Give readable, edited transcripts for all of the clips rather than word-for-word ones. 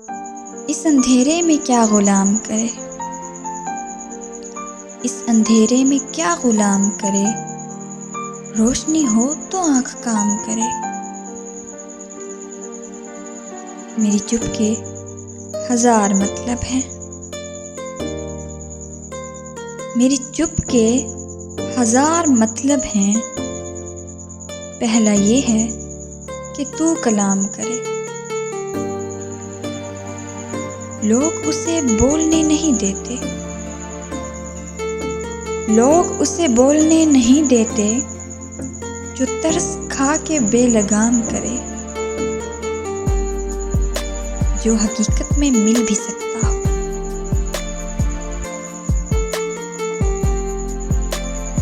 इस अंधेरे में क्या गुलाम करे, इस अंधेरे में क्या गुलाम करे, रोशनी हो तो आँख काम करे। मेरी चुप के हजार मतलब हैं, मेरी चुप के हजार मतलब हैं। पहला ये है कि तू कलाम करे। लोग उसे बोलने नहीं देते, लोग उसे बोलने नहीं देते, जो तरस खा के बेलगाम करे, जो हकीकत में मिल भी सकता हो,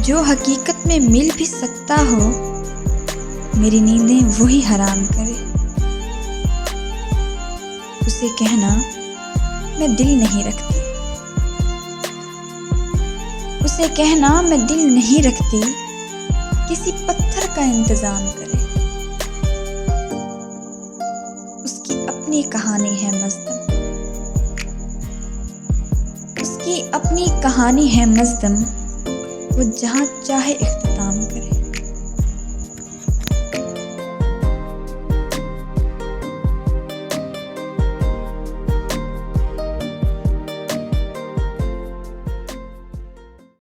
जो हकीकत में मिल भी सकता हो। मेरी नींदें वही हराम करे। उसे कहना मैं दिल नहीं रखती, उसे कहना मैं दिल नहीं रखती, किसी पत्थर का इंतजाम करे। उसकी अपनी कहानी है मज़दम, उसकी अपनी कहानी है मज़दम, वो जहाँ चाहे इख्तिताम करे।